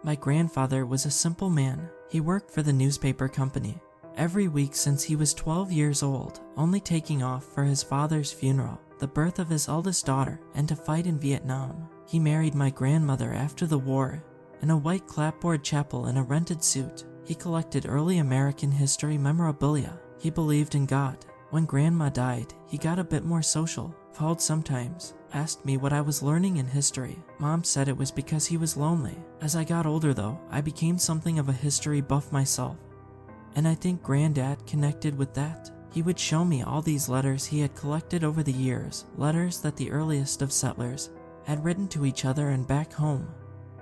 My grandfather was a simple man. He worked for the newspaper company every week since he was 12 years old, only taking off for his father's funeral, the birth of his eldest daughter, and to fight in Vietnam. He married my grandmother after the war in a white clapboard chapel in a rented suit. He collected early American history memorabilia. He believed in God. When Grandma died, he got a bit more social, called sometimes, asked me what I was learning in history. Mom said it was because he was lonely. As I got older though, I became something of a history buff myself. And I think Granddad connected with that. He would show me all these letters he had collected over the years, letters that the earliest of settlers had written to each other and back home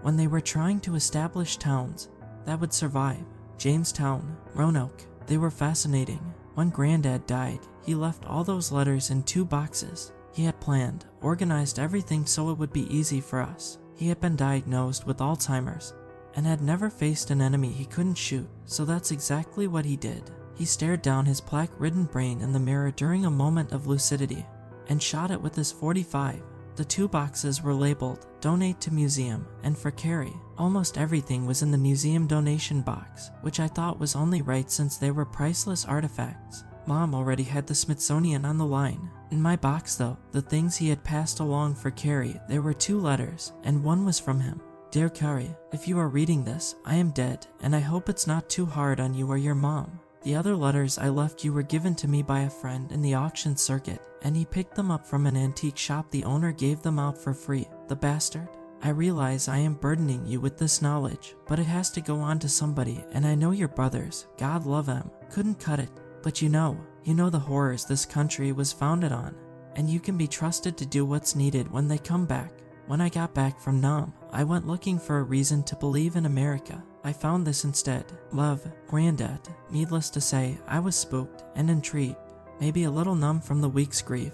when they were trying to establish towns that would survive. Jamestown, Roanoke, they were fascinating. When Granddad died, he left all those letters in 2 boxes. He had planned, organized everything so it would be easy for us. He had been diagnosed with Alzheimer's and had never faced an enemy he couldn't shoot, so that's exactly what he did. He stared down his plaque-ridden brain in the mirror during a moment of lucidity and shot it with his .45. The 2 boxes were labeled, Donate to Museum, and for Carrie. Almost everything was in the museum donation box, which I thought was only right since they were priceless artifacts. Mom already had the Smithsonian on the line. In my box though, the things he had passed along for Carrie, there were 2 letters, and one was from him. Dear Carrie, if you are reading this, I am dead, and I hope it's not too hard on you or your mom. The other letters I left you were given to me by a friend in the auction circuit, and he picked them up from an antique shop. The owner gave them out for free, the bastard. I realize I am burdening you with this knowledge, but it has to go on to somebody, and I know your brothers, God love them, couldn't cut it. But you know the horrors this country was founded on, and you can be trusted to do what's needed when they come back. When I got back from Nam, I went looking for a reason to believe in America. I found this instead. Love, Granddad. Needless to say, I was spooked and intrigued, maybe a little numb from the week's grief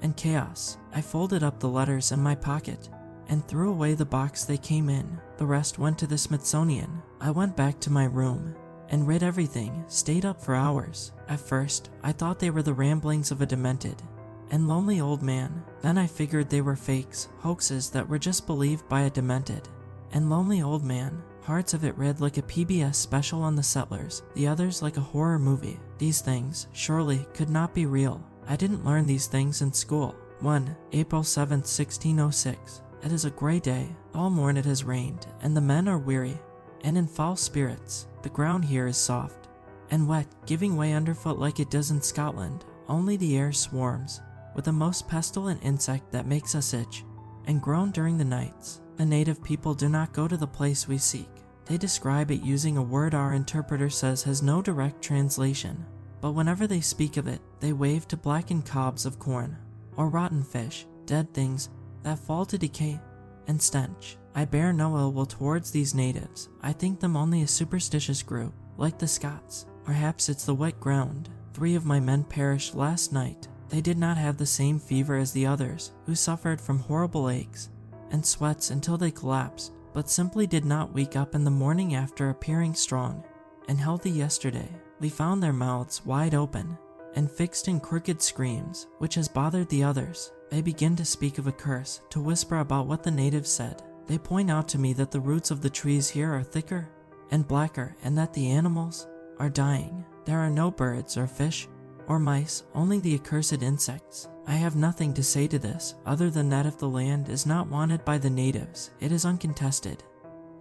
and chaos. I folded up the letters in my pocket and threw away the box they came in. The rest went to the Smithsonian. I went back to my room and read everything, stayed up for hours. At first, I thought they were the ramblings of a demented and lonely old man. Then I figured they were fakes, hoaxes that were just believed by a demented and lonely old man. Parts of it read like a PBS special on the settlers, the others like a horror movie. These things, surely, could not be real. I didn't learn these things in school. 1. April 7, 1606. It is a gray day. All morn it has rained, and the men are weary and in foul spirits. The ground here is soft and wet, giving way underfoot like it does in Scotland. Only the air swarms with the most pestilent insect that makes us itch and groan during the nights. The native people do not go to the place we seek. They describe it using a word our interpreter says has no direct translation, but whenever they speak of it, they wave to blackened cobs of corn or rotten fish, dead things that fall to decay and stench. I bear no ill will towards these natives. I think them only a superstitious group, like the Scots. Perhaps it's the wet ground. 3 of my men perished last night. They did not have the same fever as the others, who suffered from horrible aches and sweats until they collapsed, but simply did not wake up in the morning after appearing strong and healthy yesterday. We found their mouths wide open and fixed in crooked screams, which has bothered the others. They begin to speak of a curse, to whisper about what the natives said. They point out to me that the roots of the trees here are thicker and blacker, and that the animals are dying. There are no birds or fish or mice, only the accursed insects. I have nothing to say to this, other than that if the land is not wanted by the natives, it is uncontested,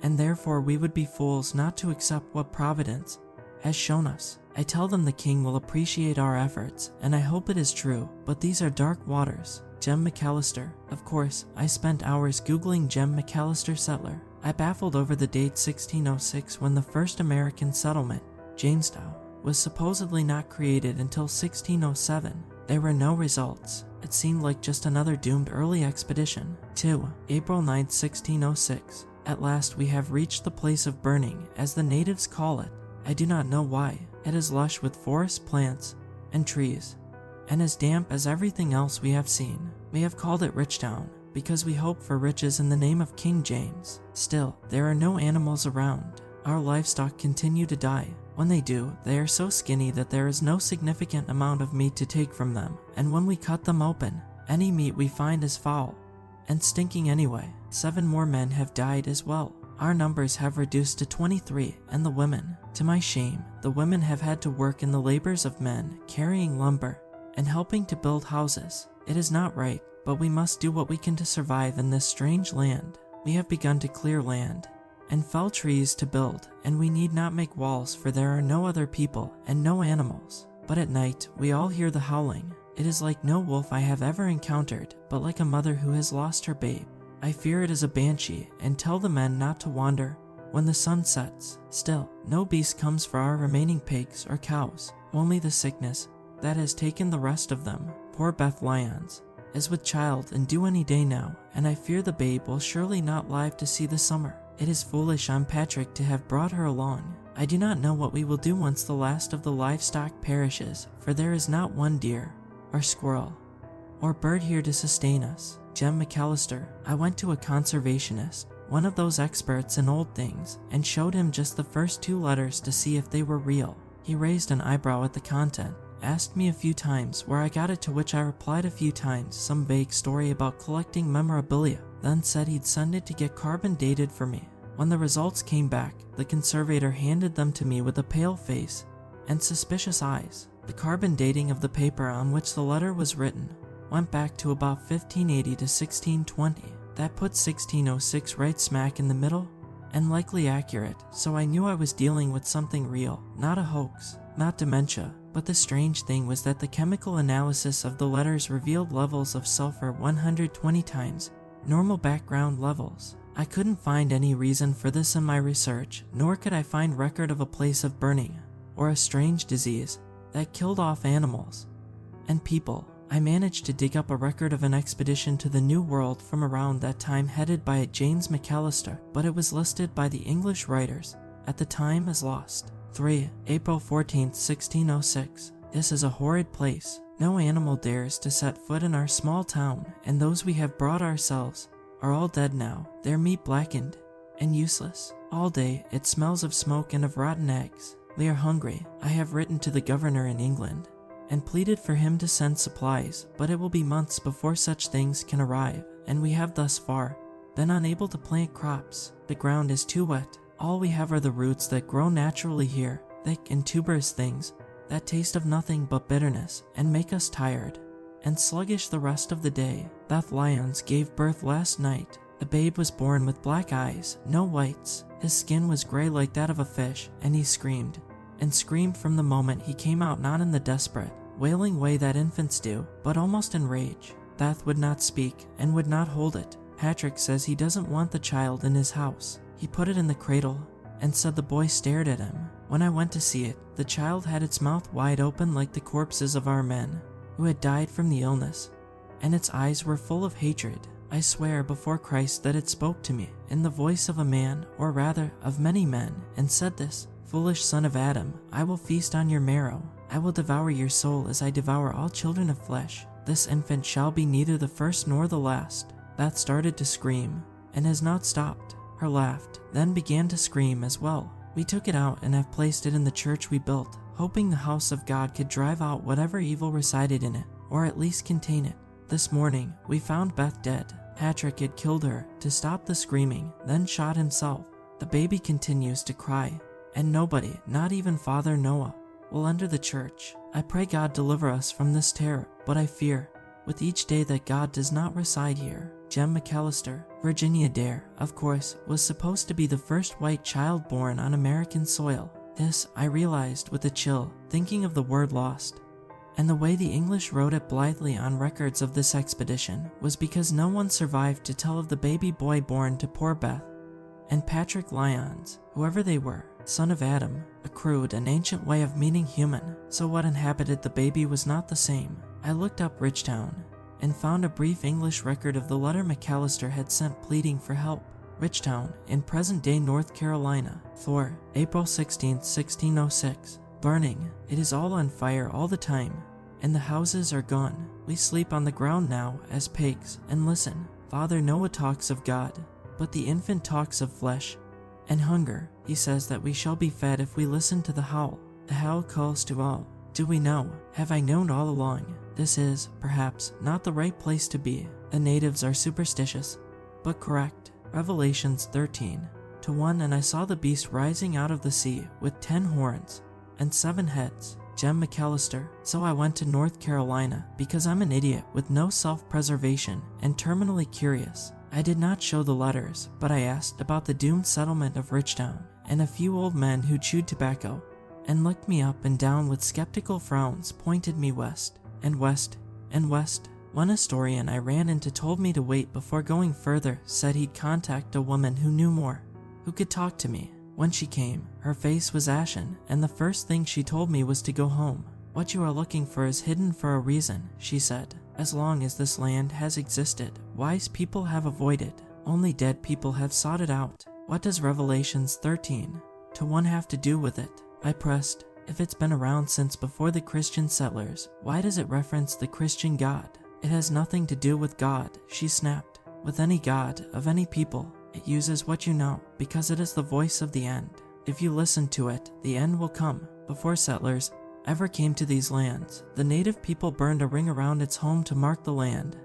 and therefore we would be fools not to accept what Providence has shown us. I tell them the king will appreciate our efforts, and I hope it is true, but these are dark waters. Jem McAllister. Of course, I spent hours googling Jem McAllister settler. I baffled over the date 1606 when the first American settlement, Jamestown, was supposedly not created until 1607. There were no results. It seemed like just another doomed early expedition. 2. April 9, 1606. At last we have reached the place of burning, as the natives call it. I do not know why. It is lush with forest plants and trees, and as damp as everything else we have seen. We have called it Richtown, because we hope for riches in the name of King James. Still, there are no animals around. Our livestock continue to die. When they do, they are so skinny that there is no significant amount of meat to take from them, and when we cut them open, any meat we find is foul and stinking anyway. 7 more men have died as well. our numbers have reduced to 23, and the women. To my shame, the women have had to work in the labors of men, carrying lumber and helping to build houses. It is not right, but we must do what we can to survive in this strange land. We have begun to clear land and fell trees to build, and we need not make walls, for there are no other people and no animals. But at night, we all hear the howling. It is like no wolf I have ever encountered, but like a mother who has lost her babe. I fear it is a banshee, and tell the men not to wander when the sun sets. Still, no beast comes for our remaining pigs or cows, only the sickness that has taken the rest of them. Poor Beth Lyons is with child and due any day now, and I fear the babe will surely not live to see the summer. It is foolish on Patrick to have brought her along. I do not know what we will do once the last of the livestock perishes, for there is not one deer or squirrel or bird here to sustain us. Jem McAllister. I went to a conservationist, one of those experts in old things, and showed him just the first 2 letters to see if they were real. He raised an eyebrow at the content, asked me a few times where I got it, to which I replied a few times some vague story about collecting memorabilia, then said he'd send it to get carbon dated for me. When the results came back, the conservator handed them to me with a pale face and suspicious eyes. The carbon dating of the paper on which the letter was written went back to about 1580 to 1620. That put 1606 right smack in the middle, and likely accurate, so I knew I was dealing with something real, not a hoax, not dementia. But the strange thing was that the chemical analysis of the letters revealed levels of sulfur 120 times normal background levels. I couldn't find any reason for this in my research, nor could I find record of a place of burning or a strange disease that killed off animals and people. I managed to dig up a record of an expedition to the New World from around that time headed by James McAllister, but it was listed by the English writers at the time as lost. 3. April 14, 1606. This is a horrid place. No animal dares to set foot in our small town, and those we have brought ourselves are all dead now, their meat blackened and useless. All day it smells of smoke and of rotten eggs. We are hungry. I have written to the governor in England and pleaded for him to send supplies, but it will be months before such things can arrive, and we have thus far been unable to plant crops. The ground is too wet. All we have are the roots that grow naturally here, thick and tuberous things that taste of nothing but bitterness and make us tired and sluggish the rest of the day. Beth Lyons gave birth last night. The babe was born with black eyes, no whites. His skin was gray like that of a fish, and he screamed and screamed from the moment he came out, not in the desperate, wailing way that infants do, but almost in rage. Beth would not speak and would not hold it. Patrick says he doesn't want the child in his house. He put it in the cradle and said the boy stared at him. When I went to see it, the child had its mouth wide open like the corpses of our men who had died from the illness, and its eyes were full of hatred. I swear before Christ that it spoke to me in the voice of a man, or rather of many men, and said this: "Foolish son of Adam, I will feast on your marrow. I will devour your soul as I devour all children of flesh. This infant shall be neither the first nor the last." Beth started to scream and has not stopped. Her laughed, then began to scream as well. We took it out and have placed it in the church we built, hoping the house of God could drive out whatever evil resided in it, or at least contain it. This morning, we found Beth dead. Patrick had killed her to stop the screaming, then shot himself. The baby continues to cry, and nobody, not even Father Noah, will enter the church. I pray God deliver us from this terror, but I fear with each day that God does not reside here. Jem McAllister. Virginia Dare, of course, was supposed to be the first white child born on American soil. This I realized with a chill, thinking of the word lost. And the way the English wrote it blithely on records of this expedition was because no one survived to tell of the baby boy born to poor Beth and Patrick Lyons, whoever they were, son of Adam, a crude and ancient way of meaning human. So what inhabited the baby was not the same. I looked up Richtown and found a brief English record of the letter McAllister had sent pleading for help. Richtown, in present-day North Carolina. 4. April 16, 1606. Burning. It is all on fire all the time, and the houses are gone. We sleep on the ground now as pigs, and listen. Father Noah talks of God, but the infant talks of flesh and hunger. He says that we shall be fed if we listen to the howl. The howl calls to all. Do we know? Have I known all along? This is, perhaps, not the right place to be. The natives are superstitious, but correct. Revelations 13. to 1, and I saw the beast rising out of the sea with 10 horns and 7 heads. Jem McAllister. So I went to North Carolina because I'm an idiot with no self-preservation and terminally curious. I did not show the letters, but I asked about the doomed settlement of Richtown, and a few old men who chewed tobacco and looked me up and down with skeptical frowns pointed me west and west and west. One historian I ran into told me to wait before going further, said he'd contact a woman who knew more, who could talk to me. When she came, her face was ashen, and the first thing she told me was to go home. What you are looking for is hidden for a reason, she said. As long as this land has existed, wise people have avoided. Only dead people have sought it out. What does Revelations 13:1 have to do with it? I pressed. If it's been around since before the Christian settlers, why does it reference the Christian God? It has nothing to do with God, she snapped. With any God, of any people, it uses what you know, because it is the voice of the end. If you listen to it, the end will come. Before settlers ever came to these lands, the native people burned a ring around its home to mark the land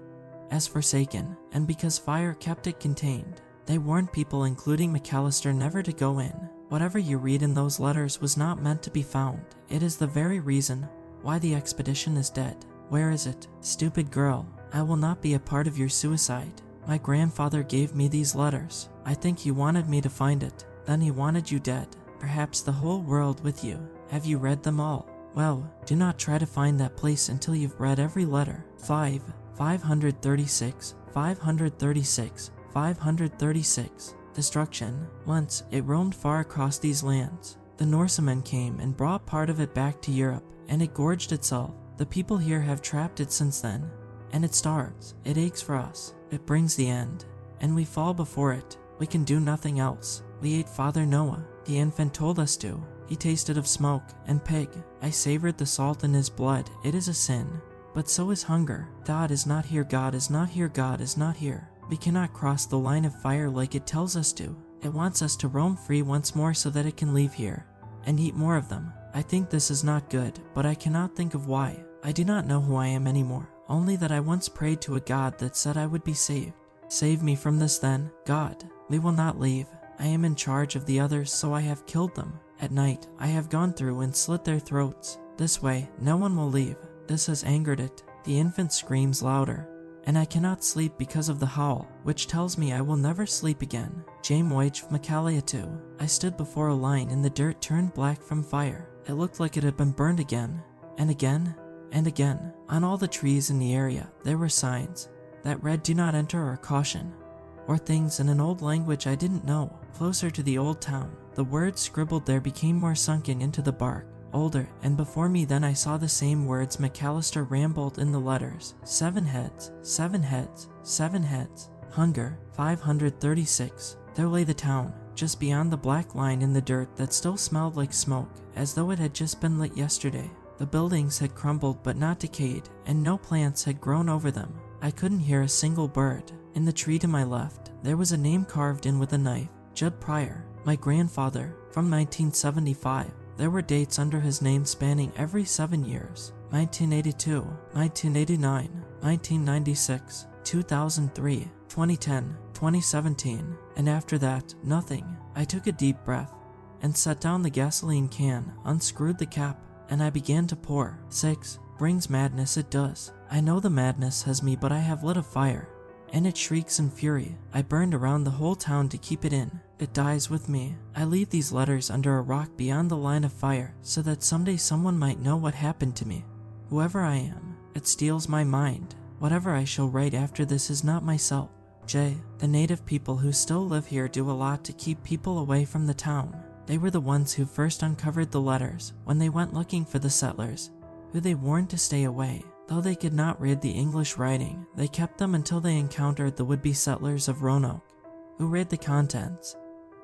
as forsaken, and because fire kept it contained, they warned people, including McAllister, never to go in. Whatever you read in those letters was not meant to be found. It is the very reason why the expedition is dead. Where is it? Stupid girl, I will not be a part of your suicide. My grandfather gave me these letters. I think he wanted me to find it. Then he wanted you dead. Perhaps the whole world with you. Have you read them all? Well, do not try to find that place until you've read every letter. 536, 536, 536. Destruction. Once, it roamed far across these lands. The Norsemen came and brought part of it back to Europe, and it gorged itself. The people here have trapped it since then, and it starves. It aches for us. It brings the end, and we fall before it. We can do nothing else. We ate Father Noah. The infant told us to. He tasted of smoke and pig. I savored the salt in his blood. It is a sin, but so is hunger. God is not here. God is not here. God is not here. We cannot cross the line of fire like it tells us to. It wants us to roam free once more so that it can leave here and eat more of them. I think this is not good, but I cannot think of why. I do not know who I am anymore, only that I once prayed to a God that said I would be saved. Save me from this then, God. We will not leave. I am in charge of the others, so I have killed them. At night, I have gone through and slit their throats. This way, no one will leave. This has angered it. The infant screams louder, and I cannot sleep because of the howl, which tells me I will never sleep again. James Waich Macaliatu. I stood before a line in the dirt turned black from fire. It looked like it had been burned again, and again, and again. On all the trees in the area, there were signs that read "Do not enter" or "Caution," or things in an old language I didn't know. Closer to the old town, the words scribbled there became more sunken into the bark. Older, and before me then I saw the same words McAllister rambled in the letters. 7 heads, 7 heads, 7 heads. Hunger, 536. There lay the town, just beyond the black line in the dirt that still smelled like smoke, as though it had just been lit yesterday. The buildings had crumbled but not decayed, and no plants had grown over them. I couldn't hear a single bird. In the tree to my left, there was a name carved in with a knife. Judd Pryor, my grandfather, from 1975. There were dates under his name spanning every 7 years. 1982, 1989, 1996, 2003, 2010, 2017, and after that, nothing. I took a deep breath and set down the gasoline can, unscrewed the cap, and I began to pour. 6 brings madness, it does. I know the madness has me, but I have lit a fire, and it shrieks in fury. I burned around the whole town to keep it in. It dies with me. I leave these letters under a rock beyond the line of fire, so that someday someone might know what happened to me. Whoever I am, it steals my mind. Whatever I shall write after this is not myself. J. The native people who still live here do a lot to keep people away from the town. They were the ones who first uncovered the letters when they went looking for the settlers, who they warned to stay away. Though they could not read the English writing, they kept them until they encountered the would-be settlers of Roanoke, who read the contents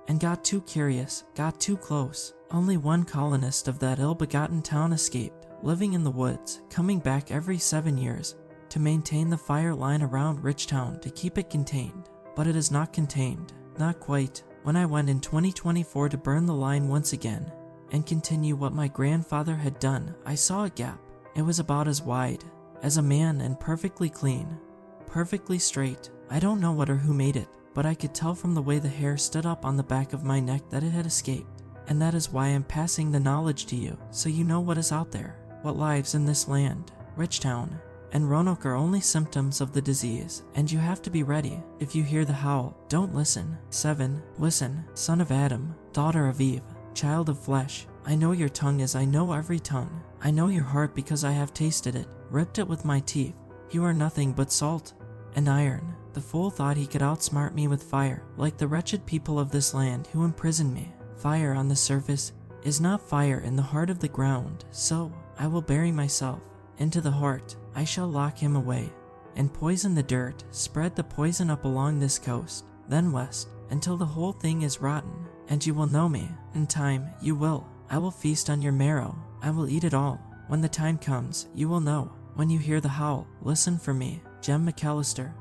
and got too curious, got too close. Only one colonist of that ill-begotten town escaped, living in the woods, coming back every 7 years to maintain the fire line around Richtown to keep it contained. But it is not contained, not quite. When I went in 2024 to burn the line once again and continue what my grandfather had done, I saw a gap. It was about as wide as a man and perfectly clean, perfectly straight. I don't know what or who made it. but I could tell from the way the hair stood up on the back of my neck that it had escaped. And that is why I'm passing the knowledge to you, so you know what is out there, what lives in this land. Richtown and Roanoke are only symptoms of the disease, and you have to be ready. If you hear the howl, don't listen. 7. Listen, son of Adam, daughter of Eve, child of flesh. I know your tongue as I know every tongue. I know your heart because I have tasted it, ripped it with my teeth. You are nothing but salt and iron. The fool thought he could outsmart me with fire, like the wretched people of this land who imprisoned me. Fire on the surface is not fire in the heart of the ground, so I will bury myself. Into the heart I shall lock him away, and poison the dirt, spread the poison up along this coast, then west, until the whole thing is rotten, and you will know me. In time, you will. I will feast on your marrow. I will eat it all. When the time comes, you will know. When you hear the howl, listen for me. Jem McAllister.